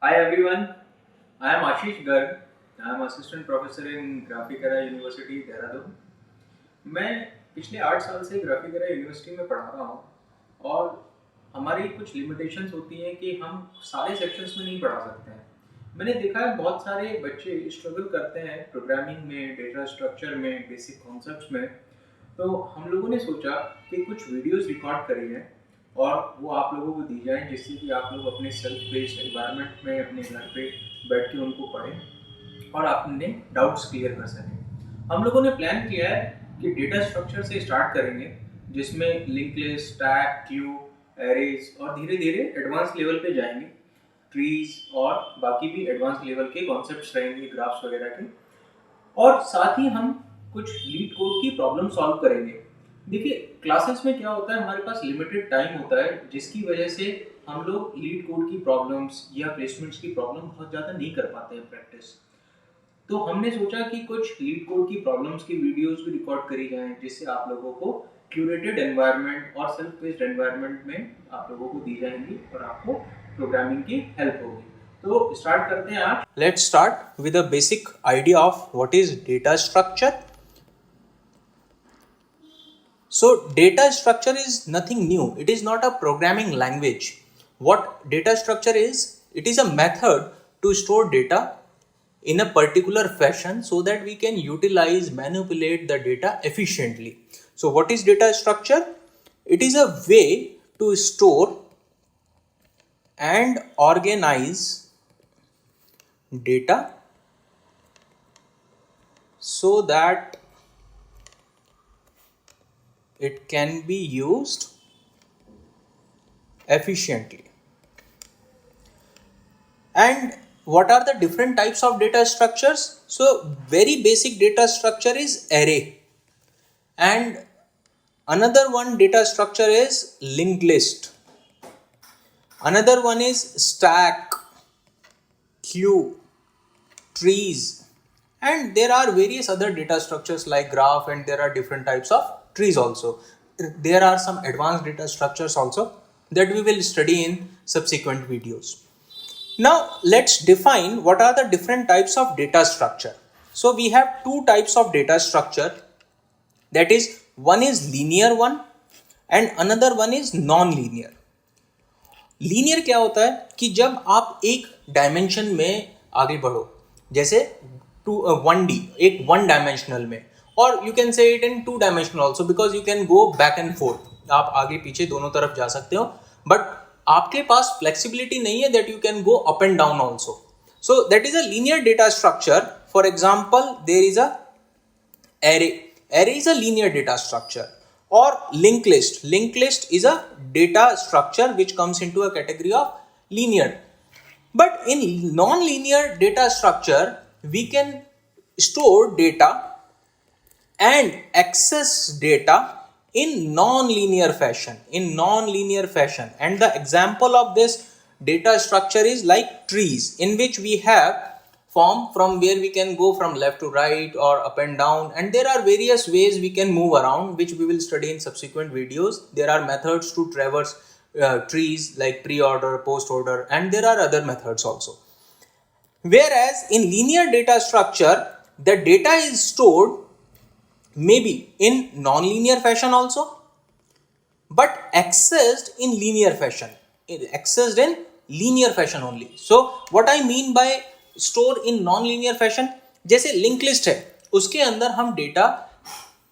Hi everyone, I am Ashish Garg. I am assistant professor in Graphic Era university Dehradun. मैं पिछले 8 साल से ग्राफिकरा university में पढ़ा रहा हूँ और हमारी कुछ लिमिटेशंस होती हैं कि हम सारे सेक्शंस में नहीं पढ़ा सकते हैं। मैंने देखा है बहुत सारे बच्चे स्ट्रगल करते हैं प्रोग्रामिंग में, डेटा स्ट्रक्चर में, बेसिक कॉन्सेप्ट्स में। तो हम लोगों ने सोचा कि कुछ वीडियोस रिकॉर्ड करी हैं और वो आप लोगों को दी जाएं, जिससे कि आप लोग अपने सेल्फ बेस्ड एनवायरनमेंट में अपने घर पे बैठ के उनको पढ़ें और अपने डाउट्स क्लियर कर सकें। हम लोगों ने प्लान किया है कि डेटा स्ट्रक्चर से स्टार्ट करेंगे, जिसमें link list, stack, Q, arrays और धीरे धीरे एडवांस लेवल पे जाएंगे, ट्रीज और बाकी भी एडवांस लेवल के कॉन्सेप्ट्स रहेंगे, ग्राफ्स वगैरह के। और साथ ही हम कुछ लीड कोड की प्रॉब्लम सॉल्व करेंगे। देखिए, क्लासेस में क्या होता है, हमारे पास लिमिटेड टाइम होता है, जिसकी वजह से हम लोग लीड कोड की प्रॉब्लम्स या प्लेसमेंट्स की प्रॉब्लम बहुत ज़्यादा नहीं कर पाते हैं प्रैक्टिस। तो हमने सोचा कि कुछ लीड कोड की प्रॉब्लम्स की वीडियोस भी रिकॉर्ड करी जाएं, जिससे आप लोगों को क्यूरेटेड एनवायरनमेंट और सेल्फ बेस्ड एनवायरनमेंट में आप लोगों को दी जाएंगी और आपको प्रोग्रामिंग की हेल्प होगी। तो स्टार्ट करते हैं आज। Let's start with a basic idea of what is data structure. So, data structure is nothing new. It is not a programming language. What data structure is? It is a method to store data in a particular fashion so that we can utilize, manipulate the data efficiently. So, what is data structure? It is a way to store and organize data so that it can be used efficiently. And what are the different types of data structures? So, very basic data structure is array, and another one data structure is linked list, another one is stack, queue, trees, and there are various other data structures like graph, and there are different types of trees also. There are some advanced data structures also that we will study in subsequent videos. Now let's define what are the different types of data structure. So we have two types of data structure, that is one is linear one and another one is non-linear. Linear क्या होता है कि जब आप एक dimension में आगे बढ़ो, जैसे टू 1D, एक वन डायमेंशनल में, और you can say it in two dimensional also, because you can go back and fourth, आप आगे पीछे दोनों तरफ जा सकते हो, बट आपके पास फ्लेक्सिबिलिटी नहीं है that you can go up and down also. So that is a linear data structure. For example, there is a array. Array is a linear data structure. Or linked list. Linked list is a data structure which comes into a category of linear. But in non-linear data structure, we can store data and access data in non-linear fashion. And the example of this data structure is like trees, in which we have form from where we can go from left to right or up and down, and there are various ways we can move around, which we will study in subsequent videos. There are methods to traverse trees like pre-order, post-order, and there are other methods also. Whereas in linear data structure, the data is stored maybe in non-linear fashion also, but accessed in linear fashion, only. So what I mean by store in non-linear fashion, जैसे link list है, उसके अंदर हम data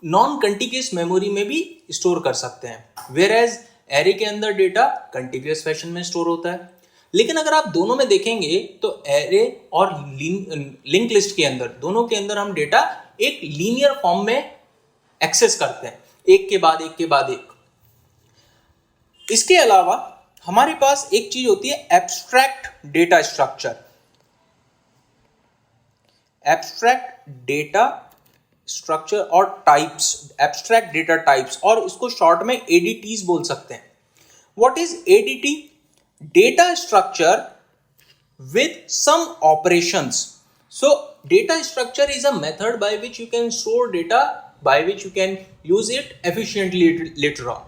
non कंटिग्यूअस memory में भी store कर सकते हैं, वेयर एज एरे के अंदर डेटा कंटिग्यूअस फैशन में स्टोर होता है. लेकिन अगर आप दोनों में देखेंगे तो एरे और लिंक लिस्ट के अंदर, दोनों के अंदर हम डेटा एक लीनियर फॉर्म में एक्सेस करते हैं, एक के बाद एक के बाद एक. इसके अलावा हमारे पास एक चीज होती है abstract data structure. Abstract data structure और टाइप्स, एब्स्ट्रैक्ट डेटा टाइप्स, और इसको शॉर्ट में एडीटीज बोल सकते हैं. What is ADT? Data structure with some operations. So data structure is a method by which you can store data, by which you can use it efficiently later on.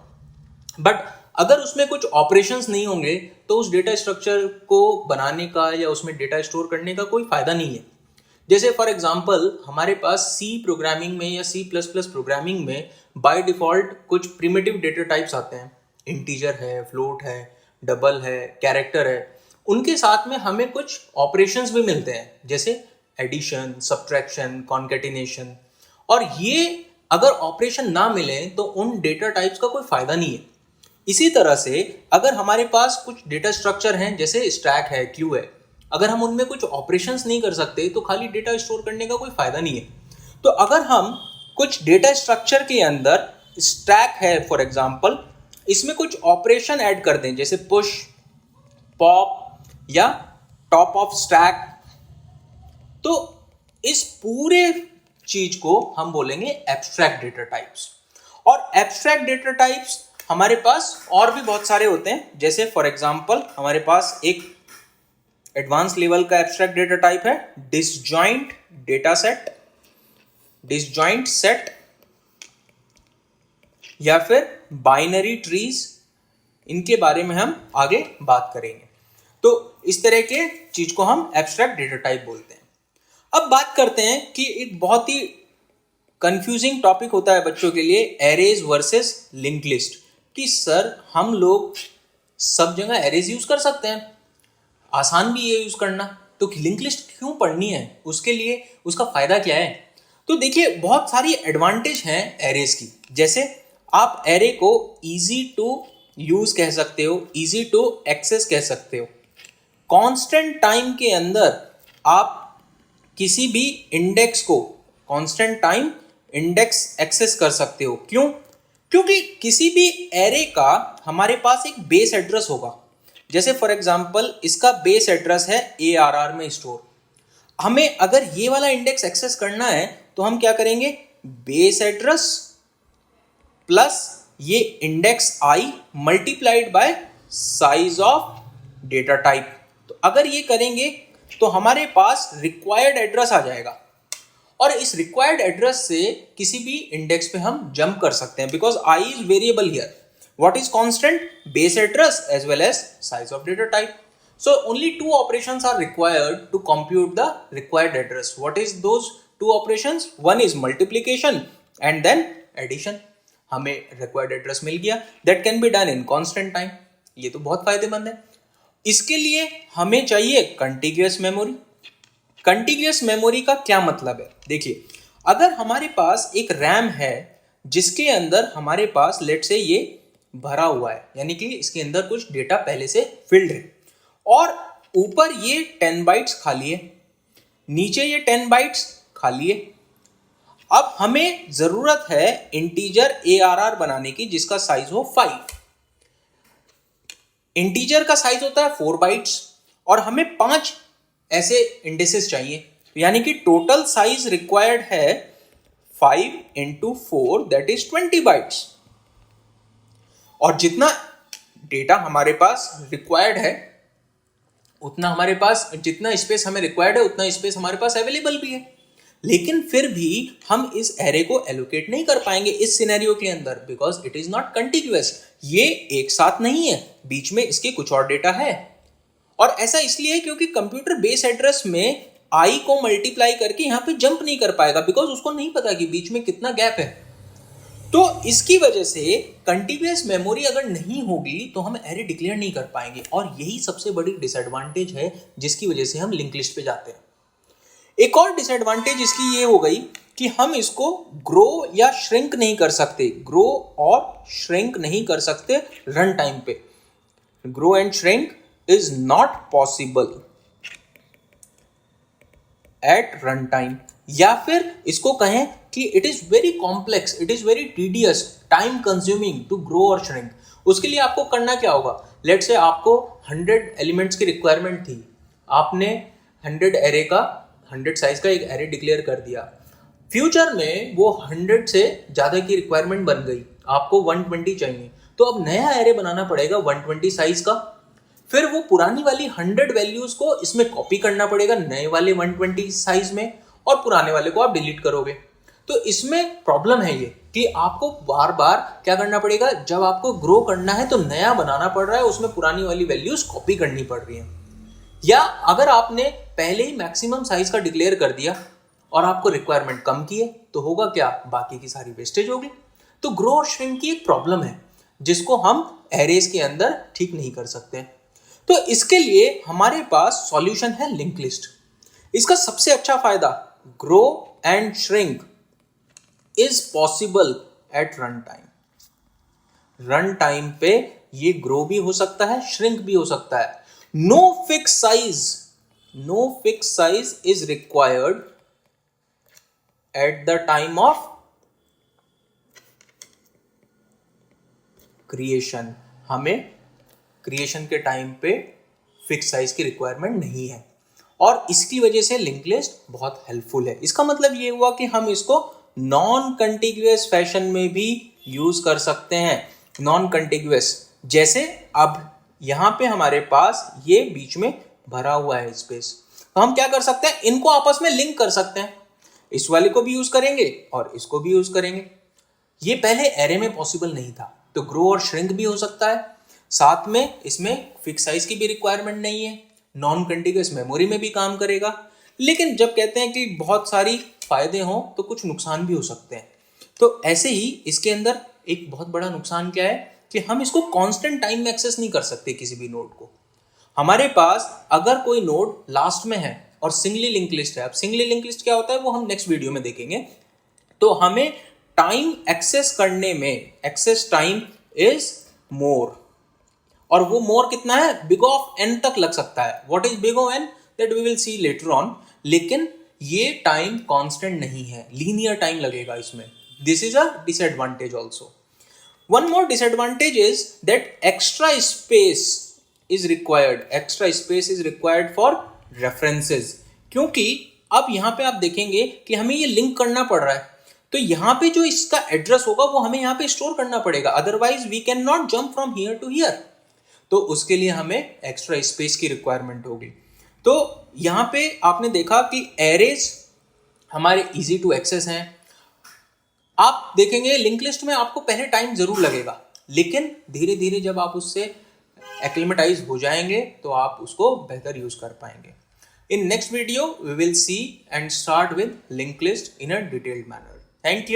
But अगर उसमें कुछ operations नहीं होंगे तो उस data structure को बनाने का या उसमें डेटा स्टोर करने का कोई फायदा नहीं है। जैसे फॉर एग्जांपल हमारे पास सी प्रोग्रामिंग में या सी प्लस प्लस प्रोग्रामिंग में बाय डिफॉल्ट कुछ प्रिमिटिव डेटा टाइप्स आते हैं, इंटीजर है, फ्लोट है, डबल है, कैरेक्टर है। उनके साथ में हमें कुछ ऑपरेशंस भी मिलते हैं जैसे एडिशन, सब्ट्रैक्शन, कॉन्केटिनेशन। और ये अगर ऑपरेशन ना मिले तो उन डेटा टाइप्स का कोई फायदा नहीं है। इसी तरह से अगर हमारे पास कुछ डेटा स्ट्रक्चर हैं जैसे स्टैक है, क्यू है, अगर हम उनमें कुछ ऑपरेशंस नहीं कर सकते तो खाली डेटा स्टोर करने का कोई फायदा नहीं है। तो अगर हम कुछ डेटा स्ट्रक्चर के अंदर स्टैक है फॉर एग्जांपल, इसमें कुछ ऑपरेशन ऐड कर दें जैसे पुश, पॉप या टॉप ऑफ स्टैक, तो इस पूरे चीज को हम बोलेंगे एब्स्ट्रैक्ट डेटा टाइप्स। और एब्स्ट्रैक्ट डेटा टाइप्स हमारे पास और भी बहुत सारे होते हैं। जैसे फॉर एग्जांपल हमारे पास एक एडवांस लेवल का एब्स्ट्रैक्ट डेटा टाइप है disjoint data set, disjoint set, या फिर बाइनरी ट्रीज। इनके बारे में हम आगे बात करेंगे। तो इस तरह के चीज को हम एब्स्ट्रैक्ट डेटा टाइप बोलते हैं। अब बात करते हैं कि एक बहुत ही कंफ्यूजिंग टॉपिक होता है बच्चों के लिए, एरेज वर्सेस लिंक्ड लिस्ट। कि सर हम लोग सब जगह एरेज यूज कर सकते हैं, आसान भी ये यूज करना, तो लिंक लिस्ट क्यों पढ़नी है, उसके लिए उसका फायदा क्या है? तो देखिए बहुत सारी एडवांटेज हैं एरेज की। जैसे आप एरे को इजी टू यूज कह सकते हो, इजी टू एक्सेस कह सकते हो। कांस्टेंट टाइम के अंदर आप किसी भी इंडेक्स को कांस्टेंट टाइम इंडेक्स एक्सेस कर सकते हो। क्यों? क्योंकि किसी भी एरे का हमारे पास एक बेस एड्रेस होगा। जैसे फॉर एग्जांपल इसका बेस एड्रेस है ARR में स्टोर। हमें अगर ये वाला इंडेक्स एक्सेस करना है तो हम क्या करेंगे, बेस एड्रेस प्लस ये index I multiplied by size of data type. तो अगर ये करेंगे तो हमारे पास रिक्वायर्ड एड्रेस आ जाएगा और इस रिक्वायर्ड एड्रेस से किसी भी इंडेक्स पे हम जंप कर सकते हैं because I is variable here. What is constant? Base address as well as size of data type. So only two operations are required to compute the required address. What is those two operations? One is multiplication and then addition. हमें required address मिल गया. That can be done in constant time. ये तो बहुत फायदेमंद है. इसके लिए हमें चाहिए contiguous memory. Contiguous memory का क्या मतलब है? देखिए, अगर हमारे पास एक RAM है जिसके अंदर हमारे पास लेट्स से ये भरा हुआ है, यानी कि इसके अंदर कुछ डेटा पहले से फिल्ड है और ऊपर ये 10 बाइट्स खाली है, नीचे ये 10 बाइट्स खाली है. अब हमें जरूरत है इंटीजर ARR बनाने की जिसका साइज हो 5. इंटीजर का साइज होता है 4 बाइट्स और हमें 5 ऐसे इंडेसेस चाहिए, यानी कि टोटल साइज रिक्वायर्ड है 5 into 4 दैट इज 20 बाइट्स. और जितना डेटा हमारे पास रिक्वायर्ड है उतना हमारे पास, जितना स्पेस हमें रिक्वायर्ड है उतना स्पेस हमारे पास अवेलेबल भी है. लेकिन फिर भी हम इस एरे को एलोकेट नहीं कर पाएंगे इस सिनेरियो के अंदर because it is not continuous. ये एक साथ नहीं है, बीच में इसके कुछ और डेटा है. और ऐसा इसलिए है क्योंकि कंप्यूटर बेस एड्रेस में आई को मल्टीप्लाई करके यहां पे जंप नहीं कर पाएगा बिकॉज उसको नहीं पता कि बीच में कितना गैप है. तो इसकी वजह से कंटिन्यूअस मेमोरी अगर नहीं होगी तो हम एरे डिक्लेयर नहीं कर पाएंगे और यही सबसे बड़ी डिसएडवांटेज है जिसकी वजह से हम लिंक लिस्ट पे जाते हैं. एक और डिसएडवांटेज इसकी ये हो गई कि हम इसको ग्रो या श्रिंक नहीं कर सकते, ग्रो और श्रिंक नहीं कर सकते रन टाइम पे. Grow and shrink is not possible at run time. या फिर इसको कहें कि it is very complex, it is very tedious, time consuming to grow और श्रिंक. उसके लिए आपको करना क्या होगा, लेट्स से आपको 100 एलिमेंट्स की रिक्वायरमेंट थी, आपने 100 एरे का 100 साइज का एक एरे डिक्लेयर कर दिया. फ्यूचर में वो 100 से ज़्यादा की रिक्वायरमेंट बन गई, आपको 120 चाहिए, तो अब नया एरे बनाना पड़ेगा 120 साइज का. फिर वो पुरानी वाली 100 वैल्यूज को इसमें कॉपी करना पड़ेगा नए वाले 120 साइज में और पुराने वाले को आप डिलीट करोगे. तो इसमें प्रॉब्लम है ये कि आपको बार बार क्या करना पड़ेगा, जब आपको ग्रो करना है तो नया बनाना पड़ रहा है, उसमें पुरानी वाली वैल्यूज कॉपी करनी पड़ रही है। या अगर आपने पहले ही मैक्सिमम साइज का डिक्लेयर कर दिया और आपको रिक्वायरमेंट कम की है तो होगा क्या, बाकी की सारी वेस्टेज होगी। तो ग्रो और श्रिंक की एक प्रॉब्लम है जिसको हम एरेज के अंदर ठीक नहीं कर सकते। तो इसके लिए हमारे पास सॉल्यूशन है लिंक लिस्ट। इसका सबसे अच्छा फायदा, grow and shrink is possible at run time. Run time पे ये ग्रो भी हो सकता है, श्रिंक भी हो सकता है। No fix size is required at the time of creation. हमें क्रिएशन के टाइम पे फिक्स साइज की रिक्वायरमेंट नहीं है और इसकी वजह से लिंक लिस्ट बहुत हेल्पफुल है। इसका मतलब ये हुआ कि हम इसको नॉन कंटिग्यूअस फैशन में भी यूज कर सकते हैं। नॉन कंटिग्यूअस जैसे अब यहां पे हमारे पास ये बीच में भरा हुआ है स्पेस, तो हम क्या कर सकते हैं, इनको आपस में लिंक कर सकते हैं। इस वाले को भी यूज करेंगे और इसको भी यूज करेंगे। ये पहले एरे में पॉसिबल नहीं था, तो ग्रो और श्रिंक भी हो सकता है। साथ में इसमें फिक्स साइज की भी रिक्वायरमेंट नहीं है, नॉन कंटिग्यूअस मेमोरी में भी काम करेगा। लेकिन जब कहते हैं कि बहुत सारी फायदे हों तो कुछ नुकसान भी हो सकते हैं। तो ऐसे ही इसके अंदर एक बहुत बड़ा नुकसान क्या है कि हम इसको कांस्टेंट टाइम में एक्सेस नहीं कर सकते किसी भी नोड को। हमारे पास अगर कोई नोड लास्ट में है और सिंगली लिंक लिस्ट है, अब सिंगली लिंक लिस्ट क्या होता है वो हम नेक्स्ट वीडियो में देखेंगे। तो हमें टाइम एक्सेस करने में एक्सेस टाइम इज मोर, और वो मोर कितना है, बिग ऑफ एन तक लग सकता है। What is big of n, that we will see later on. लेकिन ये टाइम कांस्टेंट नहीं है, लीनियर टाइम लगेगा इसमें। This is a disadvantage also. One more disadvantage is that extra space is required for references. क्योंकि अब यहां पे आप देखेंगे कि हमें ये लिंक करना पड़ रहा है, तो यहां पे जो इसका एड्रेस होगा वो हमें यहां पे स्टोर करना पड़ेगा, otherwise we can not jump from here to here. तो उसके लिए हमें एक्स्ट्रा स्पेस की रिक्वायरमेंट होगी। तो यहां पे आपने देखा कि एरेज हमारे इजी टू एक्सेस हैं। आप देखेंगे लिंक लिस्ट में आपको पहले टाइम जरूर लगेगा, लेकिन धीरे धीरे जब आप उससे एक्लिमेटाइज हो जाएंगे तो आप उसको बेहतर यूज कर पाएंगे। In next video we will see and start with link list in a detailed manner. Thank you.